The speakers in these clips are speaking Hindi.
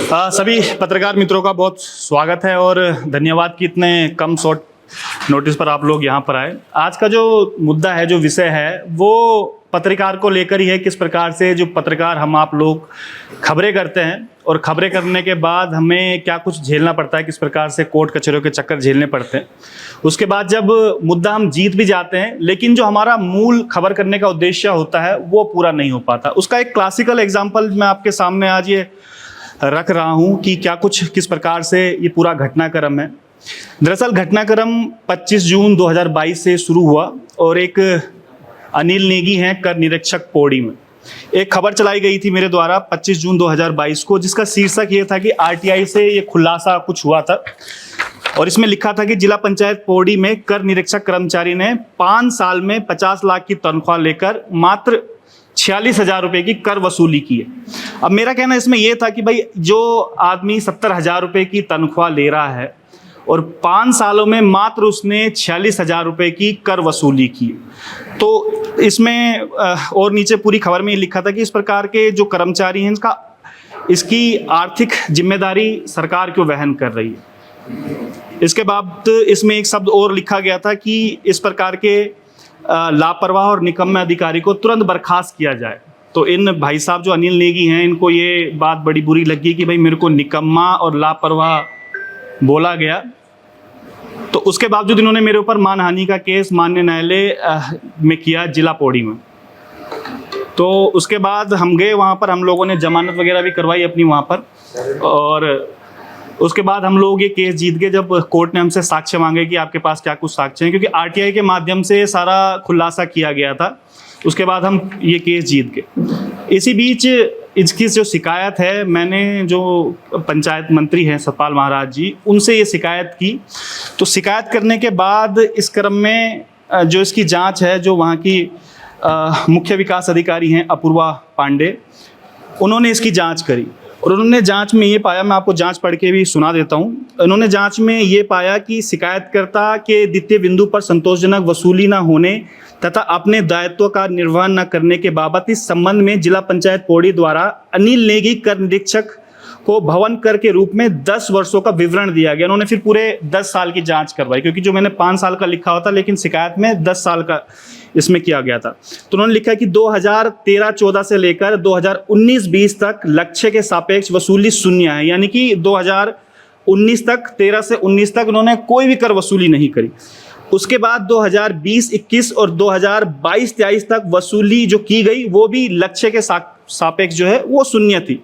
सभी पत्रकार मित्रों का बहुत स्वागत है और धन्यवाद कि इतने कम शॉर्ट नोटिस पर आप लोग यहाँ पर आए। आज का जो मुद्दा है, जो विषय है, वो पत्रकार को लेकर ही है। किस प्रकार से जो पत्रकार हम आप लोग खबरें करते हैं और खबरें करने के बाद हमें क्या कुछ झेलना पड़ता है, किस प्रकार से कोर्ट कचहरियों के चक्कर झेलने पड़ते हैं। उसके बाद जब मुद्दा हम जीत भी जाते हैं, लेकिन जो हमारा मूल खबर करने का उद्देश्य होता है वो पूरा नहीं हो पाता। उसका एक क्लासिकल एग्जाम्पल मैं आपके सामने आज ये रख रहा हूं कि क्या कुछ किस प्रकार से ये पूरा घटनाक्रम है। दरअसल घटनाक्रम 25 जून 2022 से शुरू हुआ और एक अनिल नेगी हैं कर निरीक्षक पौड़ी में एक खबर चलाई गई थी मेरे द्वारा 25 जून 2022 को, जिसका शीर्षक ये था कि आरटीआई से ये खुलासा कुछ हुआ था और इसमें लिखा था कि जिला पंचायत पौड़ी में कर निरीक्षक कर्मचारी ने 5 साल में 50 लाख की तनख्वाह लेकर मात्र 46,000 रुपये की कर वसूली की है। अब मेरा कहना इसमें यह था कि भाई जो आदमी 70,000 रुपये की तनख्वाह ले रहा है और 5 सालों में मात्र उसने 46,000 रुपये की कर वसूली की, तो इसमें और नीचे पूरी खबर में ये लिखा था कि इस प्रकार के जो कर्मचारी हैं इसकी आर्थिक जिम्मेदारी सरकार क्यों वहन कर रही है। इसके बाद इसमें एक शब्द और लिखा गया था कि इस प्रकार के लापरवाह और निकम्मे अधिकारी को तुरंत बर्खास्त किया जाए। तो इन भाई साहब जो अनिल नेगी हैं, इनको ये बात बड़ी बुरी लगी कि भाई मेरे को निकम्मा और लापरवाह बोला गया। तो उसके बावजूद इन्होंने मेरे ऊपर मानहानि का केस माननीय न्यायालय में किया जिला पौड़ी में। तो उसके बाद हम गए वहाँ पर, हम लोगों ने जमानत वगैरह भी करवाई अपनी वहाँ पर, और उसके बाद हम लोग ये केस जीत गए। जब कोर्ट ने हमसे साक्ष्य मांगे कि आपके पास क्या कुछ साक्ष्य हैं, क्योंकि आरटीआई के माध्यम से सारा खुलासा किया गया था, उसके बाद हम ये केस जीत गए। इसी बीच इसकी जो शिकायत है, मैंने जो पंचायत मंत्री हैं सतपाल महाराज जी, उनसे ये शिकायत की। तो शिकायत करने के बाद इस क्रम में जो इसकी जांच है, जो वहाँ की मुख्य विकास अधिकारी हैं अपूर्वा पांडे, उन्होंने इसकी जांच करी और उन्होंने जांच में ये पाया, मैं आपको जांच पढ़ के भी सुना देता हूँ। उन्होंने जांच में ये पाया कि शिकायतकर्ता के द्वितीय बिंदु पर संतोषजनक वसूली न होने तथा अपने दायित्व का निर्वहन न करने के बाबत इस संबंध में जिला पंचायत पौड़ी द्वारा अनिल नेगी कर निरीक्षक को भवन कर के रूप में 10 वर्षों का विवरण दिया गया। उन्होंने फिर पूरे 10 साल की जांच करवाई, क्योंकि जो मैंने 5 साल का लिखा हुआ था, लेकिन शिकायत में 10 साल का इसमें किया गया था। तो उन्होंने लिखा कि 2013-14 से लेकर 2019-20 तक लक्ष्य के सापेक्ष वसूली शून्य है, यानी कि 2019 तक, 13 से 19 तक उन्होंने कोई भी कर वसूली नहीं करी। उसके बाद 2020-21 और 2022-23 तक वसूली जो की गई वो भी लक्ष्य के सापेक्ष जो है वो शून्य थी।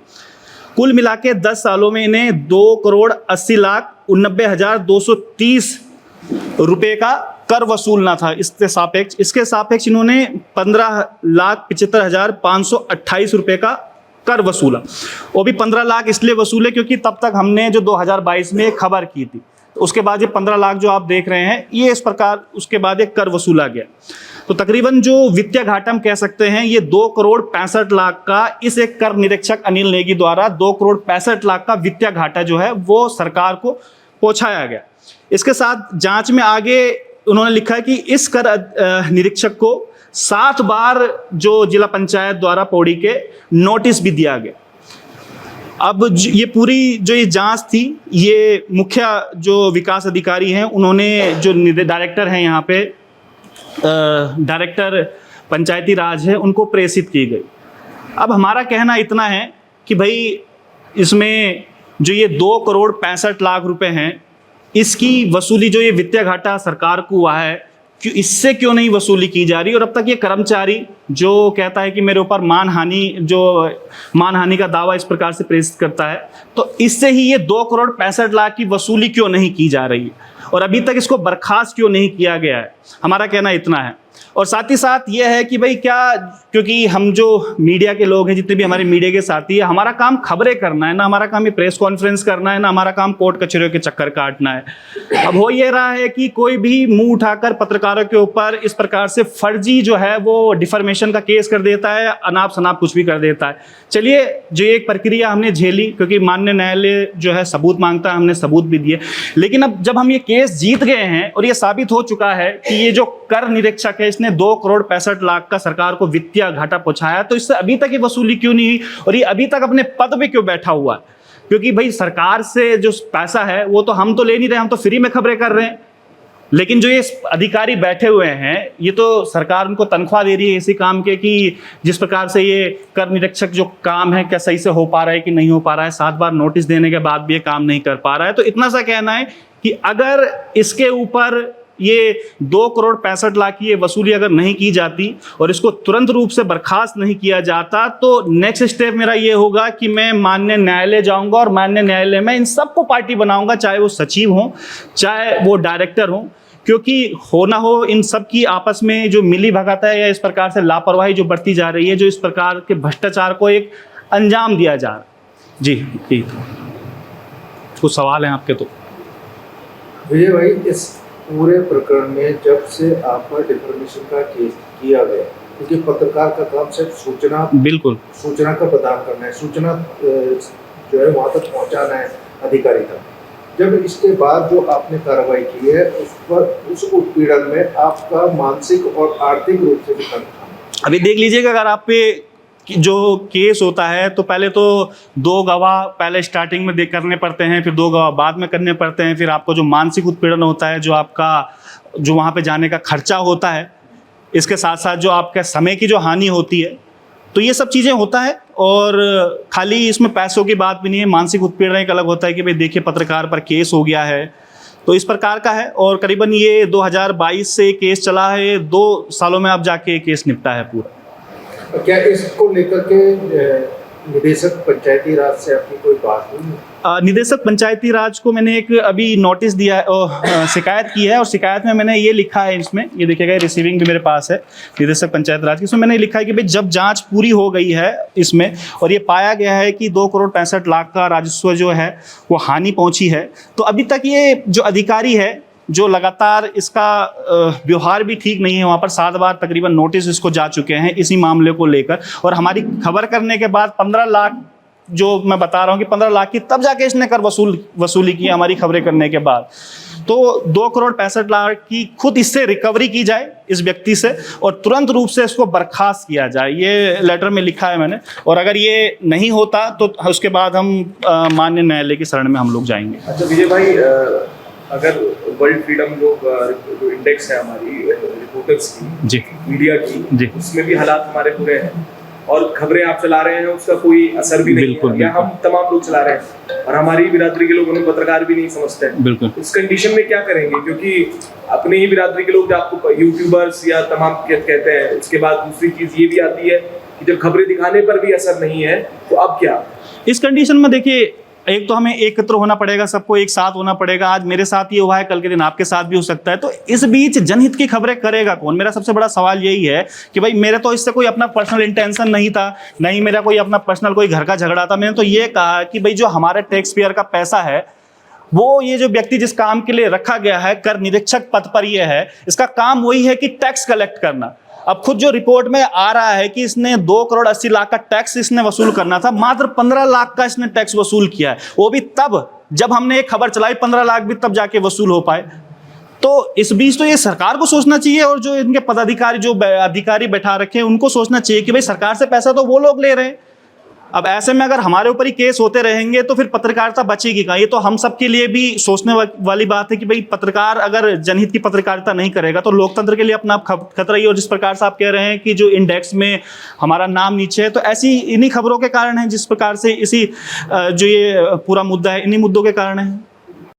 कुल मिला के 10 सालों में इन्हें 2,80,89,230 रुपये का कर वसूलना था। इसके सापेक्ष इन्होंने 15,75,528 रुपये का कर वसूला। वो भी 15 लाख इसलिए वसूले क्योंकि तब तक हमने जो 2022 में खबर की थी, तो उसके बाद ये 15 लाख जो आप देख रहे हैं, ये इस प्रकार उसके बाद एक कर वसूला गया। तो तकरीबन जो वित्तीय घाटा हम कह सकते हैं, ये 2,65,00,000 का इस एक कर निरीक्षक अनिल नेगी द्वारा 2,65,00,000 का वित्तीय घाटा जो है वो सरकार को पहुंचाया गया। इसके साथ जांच में आगे उन्होंने लिखा है कि इस कर निरीक्षक को 7 बार जो जिला पंचायत द्वारा पौड़ी के नोटिस भी दिया गया। अब ये पूरी जो ये जांच थी, ये मुख्य जो विकास अधिकारी हैं, उन्होंने जो डायरेक्टर हैं यहाँ पे, डायरेक्टर पंचायती राज है, उनको प्रेषित की गई। अब हमारा कहना इतना है कि भाई इसमें जो ये 2,65,00,000 रुपए हैं, इसकी वसूली जो ये वित्तीय घाटा सरकार को हुआ है, इससे क्यों नहीं वसूली की जा रही। और अब तक ये कर्मचारी जो कहता है कि मेरे ऊपर मानहानि का दावा इस प्रकार से प्रेषित करता है, तो इससे ही ये 2,65,00,000 की वसूली क्यों नहीं की जा रही है और अभी तक इसको बर्खास्त क्यों नहीं किया गया है। हमारा कहना इतना है। और साथ ही साथ ये है कि भाई क्या, क्योंकि हम जो मीडिया के लोग हैं, जितने भी हमारे मीडिया के साथी है, हमारा काम खबरें करना है ना, हमारा काम ये प्रेस कॉन्फ्रेंस करना है ना, हमारा काम कोर्ट कचहरियों के चक्कर काटना है। अब हो ये रहा है कि कोई भी मुंह उठाकर पत्रकारों के ऊपर इस प्रकार से फर्जी जो है वो डिफर्मेशन का केस कर देता है, अनाप शनाप कुछ भी कर देता है। चलिए, जो एक प्रक्रिया हमने झेली, क्योंकि माननीय न्यायालय जो है सबूत मांगता है, हमने सबूत भी दिए, लेकिन अब जब हम ये केस जीत गए हैं और ये साबित हो चुका है कि ये जो कर निरीक्षक है इसने 2,65,00,000 का सरकार को वित्तीय घाटा पहुंचाया, तो इससे अभी तक ये वसूली क्यों नहीं हुई और ये अभी तक अपने पद पे क्यों बैठा हुआ है। क्योंकि भाई सरकार से जो पैसा है वो तो हम तो ले नहीं रहे, हम तो फ्री में खबरें कर रहे हैं। लेकिन जो ये अधिकारी बैठे हुए हैं, ये तो सरकार उनको तनख्वाह दे रही है इसी काम के कि जिस प्रकार से ये कर निरीक्षक जो काम है क्या सही से हो पा रहा है कि नहीं हो पा रहा है। 7 बार नोटिस देने के बाद भी ये काम नहीं कर पा रहा है। तो इतना सा कहना है कि अगर इसके ऊपर ये 2,65,00,000 की ये वसूली अगर नहीं की जाती और इसको तुरंत रूप से बर्खास्त नहीं किया जाता, तो नेक्स्ट स्टेप मेरा ये होगा कि मैं माननीय न्यायालय जाऊंगा और माननीय न्यायालय में इन सबको पार्टी बनाऊंगा, चाहे वो सचिव हों चाहे वो डायरेक्टर हों, क्योंकि हो ना हो इन सब की आपस में जो मिली भगत है या इस प्रकार से लापरवाही जो बढ़ती जा रही है, जो इस प्रकार के भ्रष्टाचार को एक अंजाम दिया जा रहा है। जी यही तो कुछ सवाल हैं आपके। तो विजय भाई, इस पूरे प्रकरण में जब से आप पर डिफॉर्मेशन का केस किया गया, क्योंकि पत्रकार का काम सिर्फ सूचना, बिल्कुल सूचना का प्रदान करना है, सूचना जो है वहाँ तक पहुँचाना है अधिकारी तक। जब इसके बाद जो आपने कार्रवाई की है उस पर, उस उत्पीड़न में आपका मानसिक और आर्थिक रूप से कितना नुकसान? अभी देख लीजिएगा, अगर आप पे जो केस होता है तो पहले तो 2 गवाह पहले स्टार्टिंग में करने पड़ते हैं, फिर 2 गवाह बाद में करने पड़ते हैं, फिर आपको जो मानसिक उत्पीड़न होता है, जो आपका जो वहाँ पे जाने का खर्चा होता है, इसके साथ साथ जो आपके समय की जो हानि होती है, तो ये सब चीज़ें होता है। और खाली इसमें पैसों की बात भी नहीं है, मानसिक उत्पीड़न एक अलग होता है कि भाई देखिए पत्रकार पर केस हो गया है, तो इस प्रकार का है। और करीबन ये 2022 से केस चला है, 2 सालों में अब जाके केस निपटा है पूरा। क्या इसको लेकर के निदेशक पंचायती राज से आपकी कोई बात हुई? निदेशक पंचायती राज को मैंने एक अभी नोटिस दिया है, शिकायत की है, और शिकायत में मैंने ये लिखा है, इसमें ये देखिएगा रिसीविंग भी मेरे पास है निदेशक पंचायत राज की। इसमें मैंने लिखा है कि भाई जब जांच पूरी हो गई है इसमें और ये पाया गया है कि 2,65,00,000 का राजस्व जो है वो हानि पहुंची है, तो अभी तक ये जो अधिकारी है जो लगातार इसका व्यवहार भी ठीक नहीं है, वहाँ पर 7 बार तकरीबन नोटिस इसको जा चुके हैं इसी मामले को लेकर। और हमारी खबर करने के बाद 15 लाख, जो मैं बता रहा हूँ कि 15 लाख की तब जाके इसने कर वसूली की हमारी खबरें करने के बाद। तो 2,65,00,000 की खुद इससे रिकवरी की जाए इस व्यक्ति से और तुरंत रूप से इसको बर्खास्त किया जाए, ये लेटर में लिखा है मैंने। और अगर ये नहीं होता तो उसके बाद हम माननीय न्यायालय की शरण में हम लोग जाएंगे। अच्छा विजय भाई, अगर वर्ल्ड फ्रीडम जो इंडेक्स है हमारी रिपोर्टर्स की, जी, मीडिया की, जी, उसमें भी हालात हमारे बुरे हैं और खबरें आप चला रहे हैं उसका कोई असर भी नहीं है, या हम तमाम लोग चला रहे हैं और हमारी बिरादरी के लोग उन्हें पत्रकार भी नहीं समझते हैं। बिल्कुल। इस कंडीशन में क्या करेंगे? क्योंकि अपनी ही बिरादरी के लोग जो आपको यूट्यूबर्स या तमाम कहते हैं, उसके बाद दूसरी चीज ये भी आती है कि जब खबरें दिखाने पर भी असर नहीं है तो अब क्या? इस कंडीशन में देखिए, एक तो हमें एकत्र होना पड़ेगा, सबको एक साथ होना पड़ेगा। आज मेरे साथ ये हुआ है, कल के दिन आपके साथ भी हो सकता है। तो इस बीच जनहित की खबरें करेगा कौन? मेरा सबसे बड़ा सवाल यही है कि भाई मेरे तो इससे कोई अपना पर्सनल इंटेंशन नहीं था, नहीं मेरा कोई अपना पर्सनल कोई घर का झगड़ा था। मैंने तो ये कहा कि भाई जो हमारे टैक्स पेयर का पैसा है, वो ये जो व्यक्ति जिस काम के लिए रखा गया है, कर निरीक्षक पद पर ये है, इसका काम वही है कि टैक्स कलेक्ट करना। अब खुद जो रिपोर्ट में आ रहा है कि इसने 2,80,00,000 का टैक्स इसने वसूल करना था, मात्र 15 लाख का इसने टैक्स वसूल किया है, वो भी तब जब हमने एक खबर चलाई। 15 लाख भी तब जाके वसूल हो पाए। तो इस बीच तो ये सरकार को सोचना चाहिए और जो इनके पदाधिकारी जो अधिकारी बैठा रखे हैं उनको सोचना चाहिए कि भाई सरकार से पैसा तो वो लोग ले रहे हैं। अब ऐसे में अगर हमारे ऊपर ही केस होते रहेंगे तो फिर पत्रकारिता बचेगी कहाँ? ये तो हम सब के लिए भी सोचने वाली बात है कि भाई पत्रकार अगर जनहित की पत्रकारिता नहीं करेगा तो लोकतंत्र के लिए अपना खतरा ही। और जिस प्रकार से आप कह रहे हैं कि जो इंडेक्स में हमारा नाम नीचे है, तो ऐसी इन्हीं खबरों के कारण है, जिस प्रकार से इसी जो ये पूरा मुद्दा है, इन्हीं मुद्दों के कारण है।